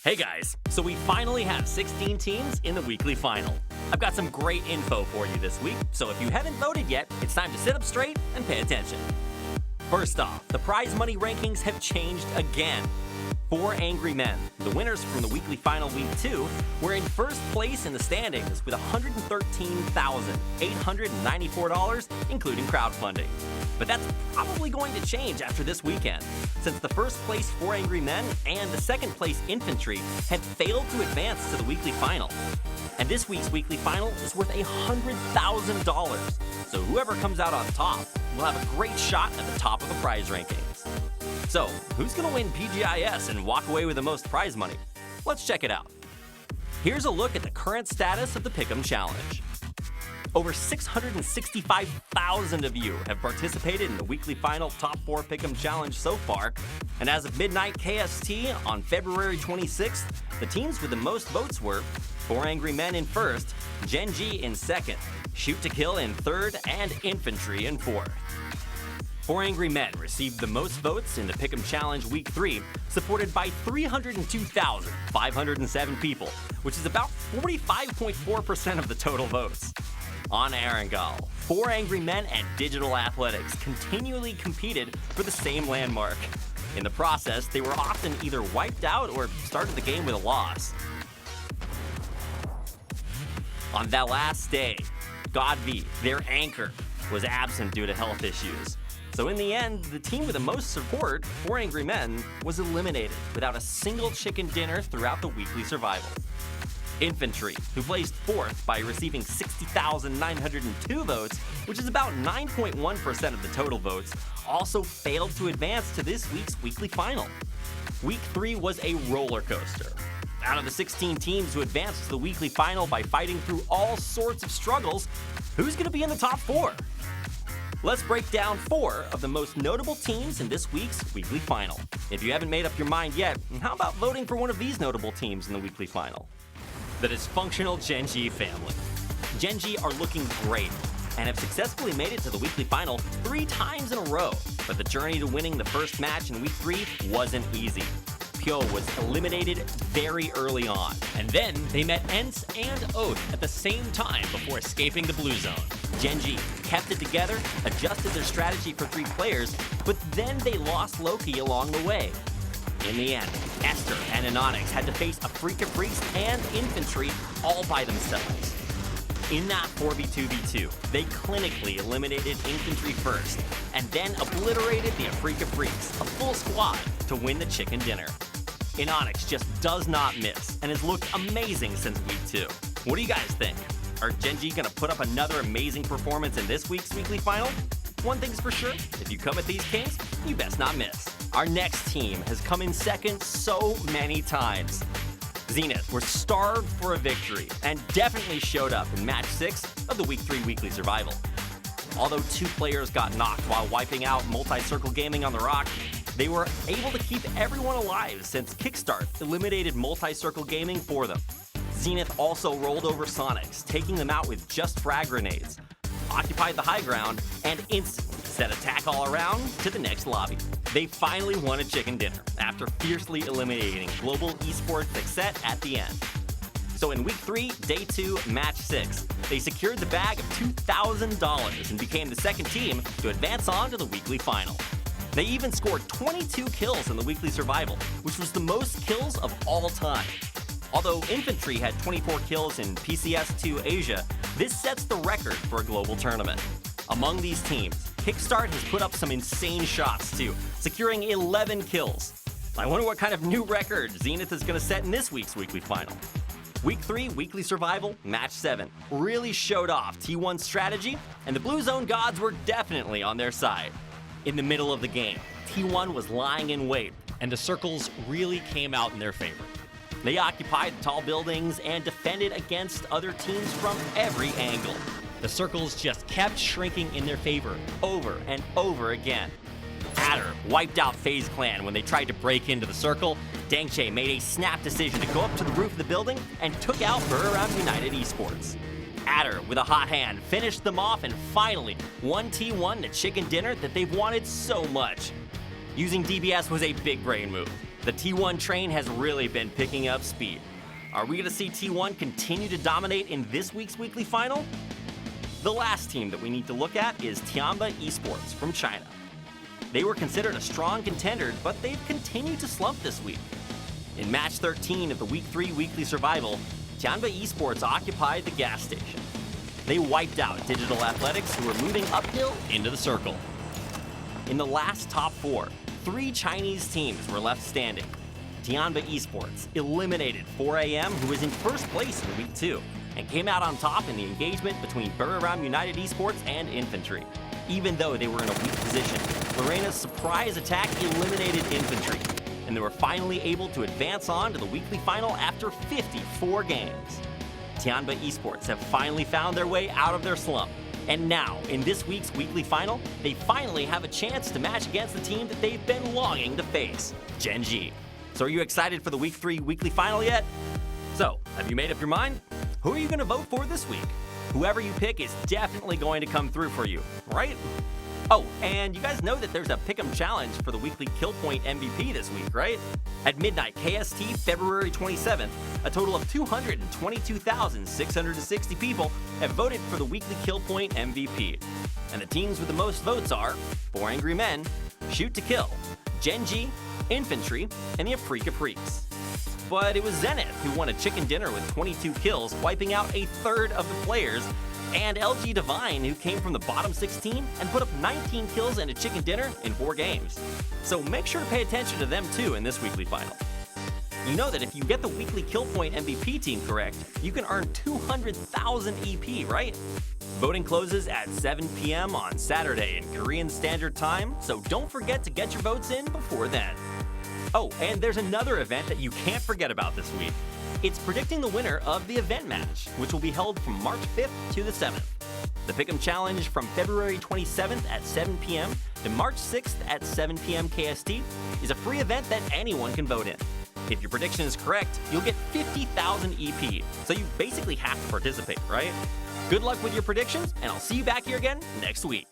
Hey guys, so we finally have 16 teams in the weekly final. I've got some great info for you this week, so if you haven't voted yet, it's time to sit up straight and pay attention. First off, the prize money rankings have changed again. 4 Angry Men, the winners from the weekly final week 2, were in first place in the standings with $113,894, including crowdfunding. But that's probably going to change after this weekend, since the first place 4 Angry Men and the second place Infantry had failed to advance to the weekly final. And this week's weekly final is worth $100,000, so whoever comes out on top will have a great shot at the top of the prize rankings. So, who's going to win PGIS and walk away with the most prize money? Let's check it out. Here's a look at the current status of the Pick'em Challenge. Over 665,000 of you have participated in the weekly final Top 4 Pick'em Challenge so far, and as of midnight KST on February 26th, the teams with the most votes were 4 Angry Men in first, Gen G in second, Shoot to Kill in third, and Infantry in fourth. 4 Angry Men received the most votes in the Pick'em Challenge Week 3, supported by 302,507 people, which is about 45.4% of the total votes. On Erangel, 4 Angry Men and Digital Athletics continually competed for the same landmark. In the process, they were often either wiped out or started the game with a loss. On that last day, Godv, their anchor, was absent due to health issues. So in the end, the team with the most support, 4 Angry Men, was eliminated without a single chicken dinner throughout the weekly survival. Infantry, who placed fourth by receiving 60,902 votes, which is about 9.1% of the total votes, also failed to advance to this week's weekly final. Week 3 was a roller coaster. Out of the 16 teams who advanced to the weekly final by fighting through all sorts of struggles, who's going to be in the top 4? Let's break down 4 of the most notable teams in this week's weekly final. If you haven't made up your mind yet, how about voting for one of these notable teams in the weekly final? The dysfunctional Gen G family. Gen G are looking great and have successfully made it to the weekly final 3 times in a row, but the journey to winning the first match in week 3 wasn't easy. Pyo was eliminated very early on, and then they met Ents and Oath at the same time before escaping the blue zone. Gen G kept it together, adjusted their strategy for 3 players, but then they lost Loki along the way. In the end, Esther and Anonix had to face a Afrika Priest and Infantry all by themselves. In that 4v2v2, they clinically eliminated Infantry first, and then obliterated the Afrika Priest, a full squad, to win the chicken dinner. Anonix just does not miss, and has looked amazing since week 2. What do you guys think? Are Gen G gonna put up another amazing performance in this week's weekly final? One thing's for sure, if you come at these kings, you best not miss. Our next team has come in second so many times. Zenith were starved for a victory and definitely showed up in match 6 of the week 3 weekly survival. Although 2 players got knocked while wiping out Multi-Circle Gaming on the Rock, they were able to keep everyone alive since Kickstart eliminated Multi-Circle Gaming for them. Zenith also rolled over Sonics, taking them out with just frag grenades, occupied the high ground, and instantly set attack all around to the next lobby. They finally won a chicken dinner after fiercely eliminating Global Esports Success at the end. So in week 3, day 2, match 6, they secured the bag of $2,000 and became the second team to advance on to the weekly final. They even scored 22 kills in the weekly survival, which was the most kills of all time. Although Infantry had 24 kills in PCS2 Asia, this sets the record for a global tournament. Among these teams, Kickstart has put up some insane shots too, securing 11 kills. I wonder what kind of new record Zenith is going to set in this week's weekly final. Week 3 weekly survival, match 7, really showed off T1's strategy, and the Blue Zone gods were definitely on their side. In the middle of the game, T1 was lying in wait, and the circles really came out in their favor. They occupied tall buildings and defended against other teams from every angle. The circles just kept shrinking in their favor over and over again. Adder wiped out FaZe Clan when they tried to break into the circle. Dangche made a snap decision to go up to the roof of the building and took out Around United Esports. Adder, with a hot hand, finished them off and finally won T1 the chicken dinner that they've wanted so much. Using DBS was a big brain move. The T1 train has really been picking up speed. Are we going to see T1 continue to dominate in this week's weekly final? The last team that we need to look at is Tianba Esports from China. They were considered a strong contender, but they've continued to slump this week. In match 13 of the Week 3 Weekly Survival, Tianba Esports occupied the gas station. They wiped out Digital Athletics, who were moving uphill into the circle. In the last top 4, 3 Chinese teams were left standing. Tianba Esports eliminated 4AM, who was in first place in Week 2, and came out on top in the engagement between Buriram United Esports and Infantry. Even though they were in a weak position, Lorena's surprise attack eliminated Infantry, and they were finally able to advance on to the weekly final after 54 games. Tianba Esports have finally found their way out of their slump, and now, in this week's weekly final, they finally have a chance to match against the team that they've been longing to face, Genji. So are you excited for the Week 3 weekly final yet? So, have you made up your mind? Who are you going to vote for this week? Whoever you pick is definitely going to come through for you, right? Oh, and you guys know that there's a Pick'em challenge for the weekly Kill Point MVP this week, right? At midnight KST, February 27th, a total of 222,660 people have voted for the weekly Kill Point MVP. And the teams with the most votes are 4 Angry Men, Shoot to Kill, Genji, Infantry, and the Afrika Freaks. But it was Zenith who won a chicken dinner with 22 kills, wiping out a third of the players, and LG Divine, who came from the bottom 16 and put up 19 kills and a chicken dinner in 4 games. So make sure to pay attention to them too in this weekly final. You know that if you get the weekly Kill Point MVP team correct, you can earn 200,000 EP, right? Voting closes at 7 p.m. on Saturday in Korean Standard Time, so don't forget to get your votes in before then. Oh, and there's another event that you can't forget about this week. It's predicting the winner of the event match, which will be held from March 5th to the 7th. The Pick'em Challenge from February 27th at 7 p.m. to March 6th at 7 p.m. KST is a free event that anyone can vote in. If your prediction is correct, you'll get 50,000 EP, so you basically have to participate, right? Good luck with your predictions, and I'll see you back here again next week.